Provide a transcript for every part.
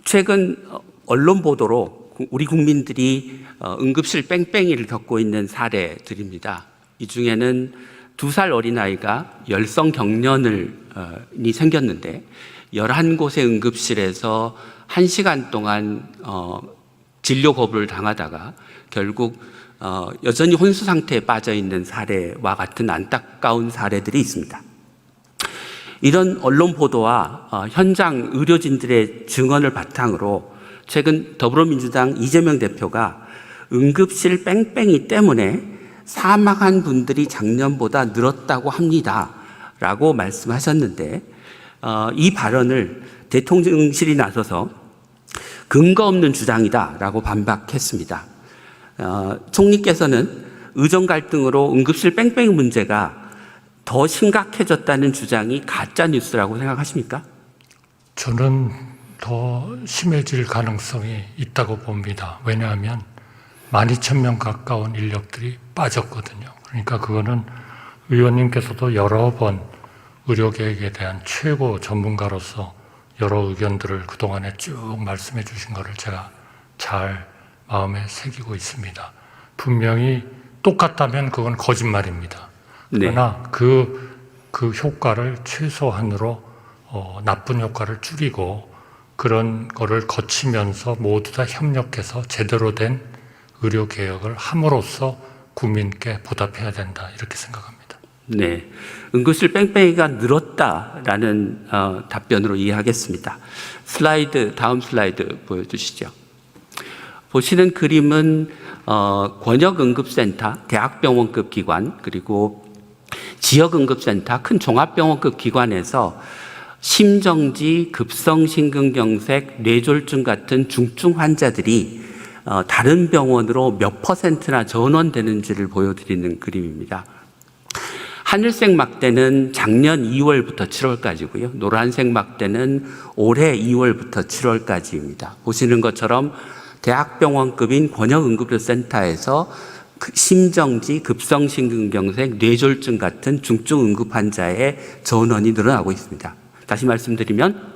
최근 언론 보도로 우리 국민들이 응급실 뺑뺑이를 겪고 있는 사례들입니다. 이 중에는 2살 어린아이가 열성 경련이 생겼는데 11곳의 응급실에서 1시간 동안 진료 거부를 당하다가 결국 여전히 혼수 상태에 빠져 있는 사례와 같은 안타까운 사례들이 있습니다. 이런 언론 보도와 현장 의료진들의 증언을 바탕으로 최근 더불어민주당 이재명 대표가 응급실 뺑뺑이 때문에 사망한 분들이 작년보다 늘었다고 합니다 라고 말씀하셨는데, 이 발언을 대통령실이 나서서 근거 없는 주장이다 라고 반박했습니다. 총리께서는 의정 갈등으로 응급실 뺑뺑이 문제가 더 심각해졌다는 주장이 가짜 뉴스라고 생각하십니까? 저는 더 심해질 가능성이 있다고 봅니다. 왜냐하면 12,000명 가까운 인력들이 빠졌거든요. 그러니까 그거는 의원님께서도 여러 번 의료계획에 대한 최고 전문가로서 여러 의견들을 그동안에 쭉 말씀해 주신 것을 제가 잘 마음에 새기고 있습니다. 분명히 똑같다면 그건 거짓말입니다. 그러나 그 효과를 최소한으로 나쁜 효과를 줄이고 그런 거를 거치면서 모두 다 협력해서 제대로 된 의료 개혁을 함으로써 국민께 보답해야 된다 이렇게 생각합니다. 네, 응급실 뺑뺑이가 늘었다라는 답변으로 이해하겠습니다. 다음 슬라이드 보여주시죠. 보시는 그림은 권역응급센터, 대학병원급 기관, 그리고 지역응급센터, 큰 종합병원급 기관에서 심정지, 급성심근경색, 뇌졸중 같은 중증 환자들이 다른 병원으로 몇 %나 전원되는지를 보여드리는 그림입니다. 하늘색 막대는 작년 2월부터 7월까지고요. 노란색 막대는 올해 2월부터 7월까지입니다. 보시는 것처럼 대학병원급인 권역응급센터에서 심정지, 급성심근경색, 뇌졸중 같은 중증 응급 환자의 전원이 늘어나고 있습니다. 다시 말씀드리면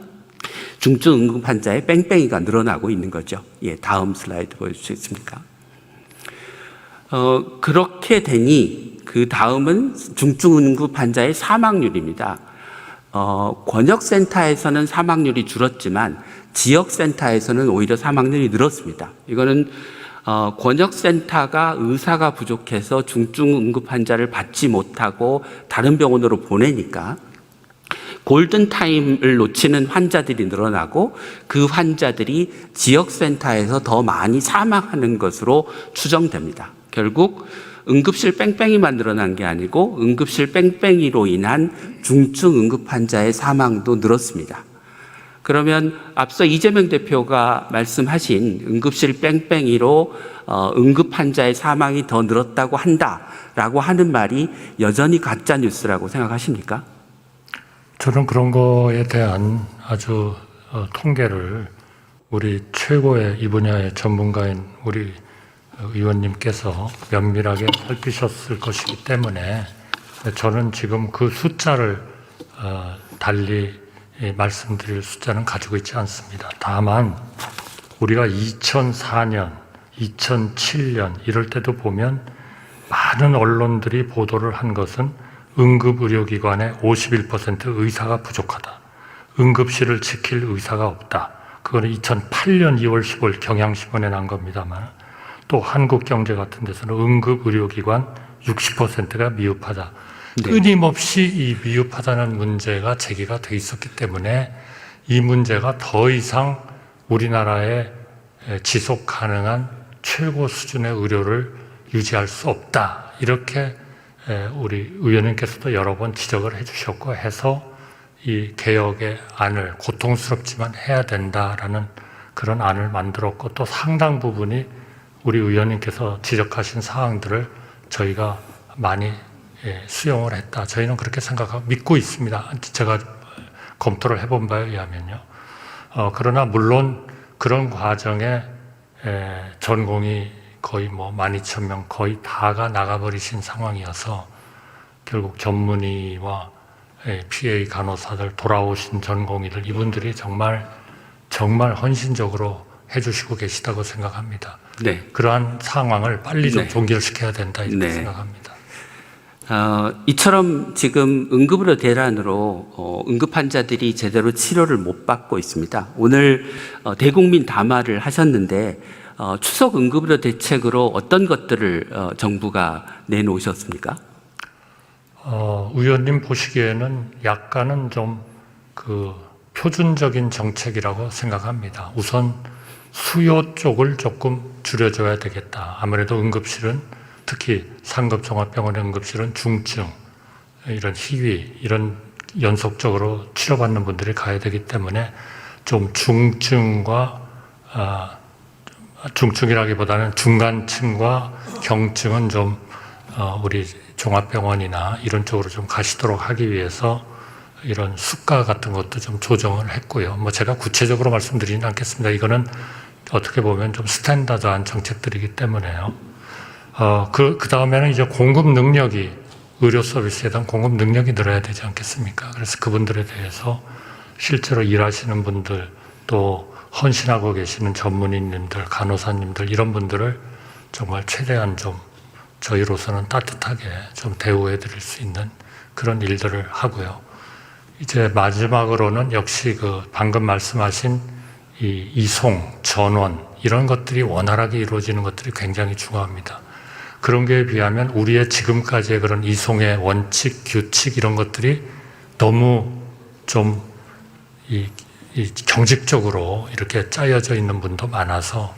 중증 응급 환자의 뺑뺑이가 늘어나고 있는 거죠. 다음 슬라이드 보여주시겠습니까? 그렇게 되니 그 다음은 중증 응급 환자의 사망률입니다. 권역센터에서는 사망률이 줄었지만 지역센터에서는 오히려 사망률이 늘었습니다. 이거는 권역센터가 의사가 부족해서 중증 응급 환자를 받지 못하고 다른 병원으로 보내니까 골든타임을 놓치는 환자들이 늘어나고 그 환자들이 지역센터에서 더 많이 사망하는 것으로 추정됩니다. 결국 응급실 뺑뺑이만 늘어난 게 아니고 응급실 뺑뺑이로 인한 중증 응급 환자의 사망도 늘었습니다. 그러면 앞서 이재명 대표가 말씀하신 응급실 뺑뺑이로 응급 환자의 사망이 더 늘었다고 한다라고 하는 말이 여전히 가짜 뉴스라고 생각하십니까? 저는 그런 거에 대한 아주 통계를 우리 최고의 이 분야의 전문가인 우리 의원님께서 면밀하게 살피셨을 것이기 때문에 저는 지금 그 숫자를 달리 말씀드릴 숫자는 가지고 있지 않습니다. 다만 우리가 2004년, 2007년 이럴 때도 보면 많은 언론들이 보도를 한 것은 응급의료기관의 51% 의사가 부족하다. 응급실을 지킬 의사가 없다. 그거는 2008년 2월 15일 경향신문에 난 겁니다만 또 한국경제 같은 데서는 응급의료기관 60%가 미흡하다. 끊임없이 이 미흡하다는 문제가 제기가 돼 있었기 때문에 이 문제가 더 이상 우리나라에 지속 가능한 최고 수준의 의료를 유지할 수 없다. 이렇게 우리 의원님께서도 여러 번 지적을 해주셨고 해서 이 개혁의 안을 고통스럽지만 해야 된다라는 그런 안을 만들었고 또 상당 부분이 우리 의원님께서 지적하신 사항들을 저희가 많이 수용을 했다. 저희는 그렇게 생각하고 믿고 있습니다. 제가 검토를 해본 바에 의하면요. 그러나 물론 그런 과정에 전공이 거의 12,000명 거의 다가 나가버리신 상황이어서 결국 전문의와 PA 간호사들 돌아오신 전공의들 이분들이 정말 정말 헌신적으로 해주시고 계시다고 생각합니다. 네. 그러한 상황을 빨리 좀 네. 종결시켜야 된다 이렇게 네. 생각합니다. 이처럼 지금 응급의료 대란으로 응급 환자들이 제대로 치료를 못 받고 있습니다. 오늘 대국민 담화를 하셨는데 추석 응급의료 대책으로 어떤 것들을 정부가 내놓으셨습니까? 의원님 보시기에는 약간은 좀 그 표준적인 정책이라고 생각합니다. 우선 수요 쪽을 조금 줄여줘야 되겠다. 아무래도 응급실은 특히 상급종합병원의 응급실은 중증, 이런 희위, 이런 연속적으로 치료받는 분들이 가야 되기 때문에 좀 중증과 중증이라기보다는 중간층과 경증은 좀 우리 종합병원이나 이런 쪽으로 좀 가시도록 하기 위해서 이런 수가 같은 것도 좀 조정을 했고요. 뭐 제가 구체적으로 말씀드리진 않겠습니다. 이거는 어떻게 보면 좀 스탠다드한 정책들이기 때문에요. 그 다음에는 이제 공급 능력이, 의료 서비스에 대한 공급 능력이 늘어야 되지 않겠습니까? 그래서 그분들에 대해서 실제로 일하시는 분들, 또 헌신하고 계시는 전문의님들, 간호사님들, 이런 분들을 정말 최대한 좀 저희로서는 따뜻하게 좀 대우해 드릴 수 있는 그런 일들을 하고요. 이제 마지막으로는 역시 그 방금 말씀하신 이 이송, 전원, 이런 것들이 원활하게 이루어지는 것들이 굉장히 중요합니다. 그런 게 비하면 우리의 지금까지의 그런 이송의 원칙, 규칙 이런 것들이 너무 좀 이 경직적으로 이렇게 짜여져 있는 분도 많아서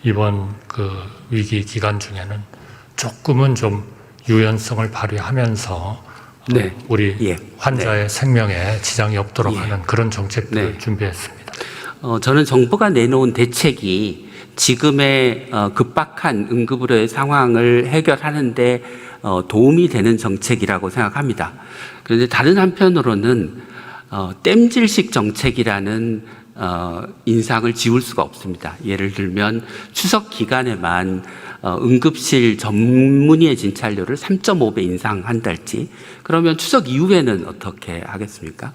이번 그 위기 기간 중에는 조금은 좀 유연성을 발휘하면서 네. 우리 환자의 생명에 지장이 없도록 하는 그런 정책들을 네. 준비했습니다. 저는 정부가 내놓은 대책이 지금의 급박한 응급의료의 상황을 해결하는데 도움이 되는 정책이라고 생각합니다. 그런데 다른 한편으로는 땜질식 정책이라는 인상을 지울 수가 없습니다. 예를 들면 추석 기간에만 응급실 전문의의 진찰료를 3.5배 인상한달지, 그러면 추석 이후에는 어떻게 하겠습니까?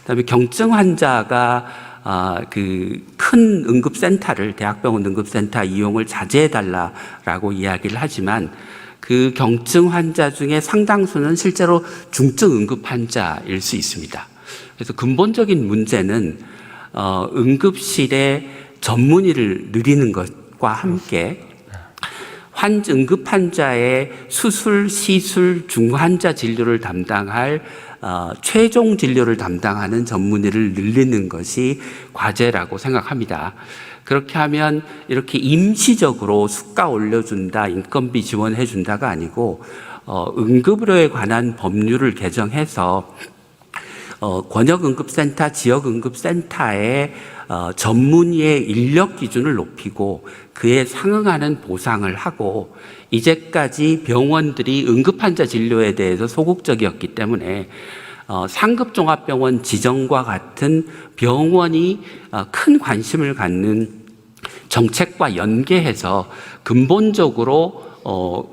그다음에 경증 환자가 그 큰 응급센터를, 대학병원 응급센터 이용을 자제해달라라고 이야기를 하지만 그 경증 환자 중에 상당수는 실제로 중증 응급 환자일 수 있습니다. 그래서 근본적인 문제는 응급실의 전문의를 늘리는 것과 함께 응급 환자의 수술, 시술, 중환자 진료를 담당할 최종 진료를 담당하는 전문의를 늘리는 것이 과제라고 생각합니다. 그렇게 하면 이렇게 임시적으로 수가 올려준다, 인건비 지원해준다가 아니고 응급의료에 관한 법률을 개정해서 권역응급센터, 지역응급센터의 전문의의 인력 기준을 높이고 그에 상응하는 보상을 하고, 이제까지 병원들이 응급환자 진료에 대해서 소극적이었기 때문에 상급종합병원 지정과 같은 병원이 큰 관심을 갖는 정책과 연계해서 근본적으로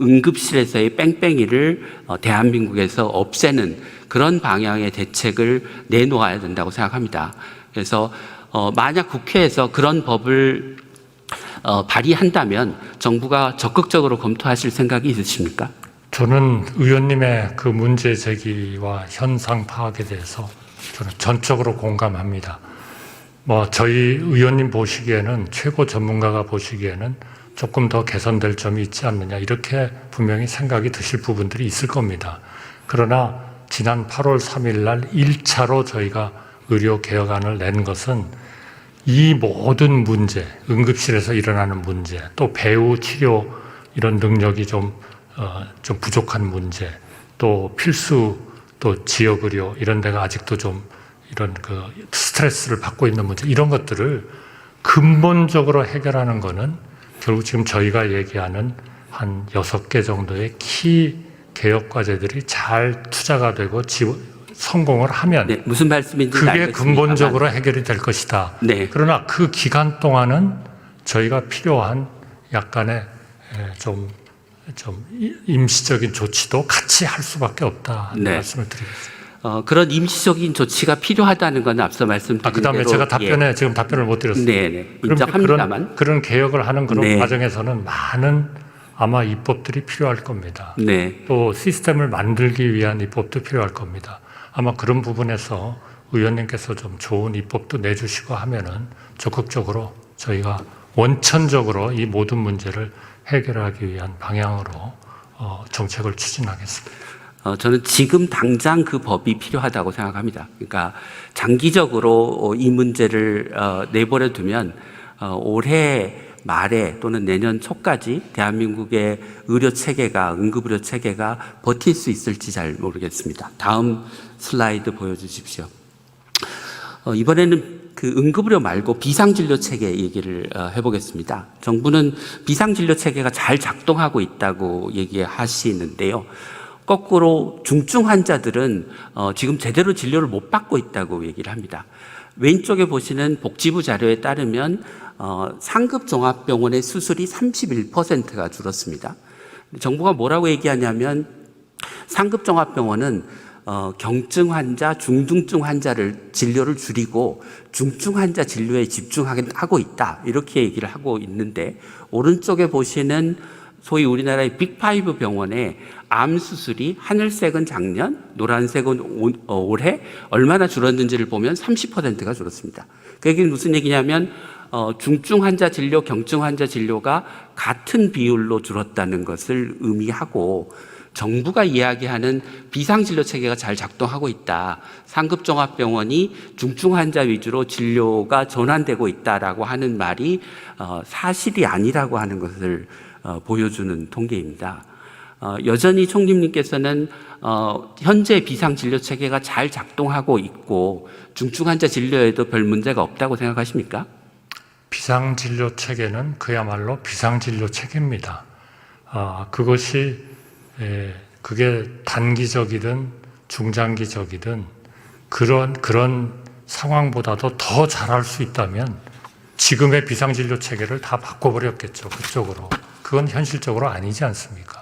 응급실에서의 뺑뺑이를 대한민국에서 없애는 그런 방향의 대책을 내놓아야 된다고 생각합니다. 그래서 만약 국회에서 그런 법을 발의한다면 정부가 적극적으로 검토하실 생각이 있으십니까? 저는 의원님의 그 문제 제기와 현상 파악에 대해서 저는 전적으로 공감합니다. 뭐 저희 의원님 보시기에는, 최고 전문가가 보시기에는 조금 더 개선될 점이 있지 않느냐, 이렇게 분명히 생각이 드실 부분들이 있을 겁니다. 그러나 지난 8월 3일 날 1차로 저희가 의료 개혁안을 낸 것은 이 모든 문제, 응급실에서 일어나는 문제, 또 배후 치료 이런 능력이 좀 부족한 문제, 또 필수, 또 지역의료 이런 데가 아직도 좀 이런 그 스트레스를 받고 있는 문제, 이런 것들을 근본적으로 해결하는 거는 결국 지금 저희가 얘기하는 한 6개 정도의 키 개혁 과제들이 잘 투자가 되고 성공을 하면, 네, 무슨 말씀인지 그게 근본적으로 해결이 될 것이다. 네. 그러나 그 기간 동안은 저희가 필요한 약간의 좀 임시적인 조치도 같이 할 수밖에 없다. 네. 말씀을 드리겠습니다. 그런 임시적인 조치가 필요하다는 건 앞서 말씀드린 그다음에 대로 제가 지금 답변을 못 드렸습니다. 네, 인정합니다만 그런 개혁을 하는 그런 네. 과정에서는 많은 아마 입법들이 필요할 겁니다. 네, 또 시스템을 만들기 위한 입법도 필요할 겁니다. 아마 그런 부분에서 의원님께서 좀 좋은 입법도 내주시고 하면은 적극적으로 저희가 원천적으로 이 모든 문제를 해결하기 위한 방향으로 정책을 추진하겠습니다. 저는 지금 당장 그 법이 필요하다고 생각합니다. 그러니까 장기적으로 이 문제를 내버려 두면 올해 말에 또는 내년 초까지 대한민국의 의료 체계가 응급의료 체계가 버틸 수 있을지 잘 모르겠습니다. 다음 슬라이드 보여주십시오. 이번에는 그 응급의료 말고 비상진료 체계 얘기를 해보겠습니다. 정부는 비상진료 체계가 잘 작동하고 있다고 얘기하시는데요. 거꾸로 중증 환자들은 지금 제대로 진료를 못 받고 있다고 얘기를 합니다. 왼쪽에 보시는 복지부 자료에 따르면 상급 종합병원의 수술이 31%가 줄었습니다. 정부가 뭐라고 얘기하냐면 상급 종합병원은 경증 환자, 중등증 환자를 진료를 줄이고 중증 환자 진료에 집중하고 있다. 이렇게 얘기를 하고 있는데 오른쪽에 보시는 소위 우리나라의 빅5 병원의 암 수술이 하늘색은 작년, 노란색은 올해 얼마나 줄었는지를 보면 30%가 줄었습니다. 그 얘기는 무슨 얘기냐면 중증 환자 진료, 경증 환자 진료가 같은 비율로 줄었다는 것을 의미하고 정부가 이야기하는 비상진료 체계가 잘 작동하고 있다. 상급종합병원이 중증 환자 위주로 진료가 전환되고 있다라고 하는 말이 사실이 아니라고 하는 것을 보여주는 통계입니다. 여전히 총리님께서는 현재 비상진료 체계가 잘 작동하고 있고 중증 환자 진료에도 별 문제가 없다고 생각하십니까? 비상진료 체계는 그야말로 비상진료 체계입니다. 그게 단기적이든 중장기적이든 그런 상황보다도 더 잘할 수 있다면 지금의 비상진료 체계를 다 바꿔버렸겠죠. 그쪽으로. 그건 현실적으로 아니지 않습니까?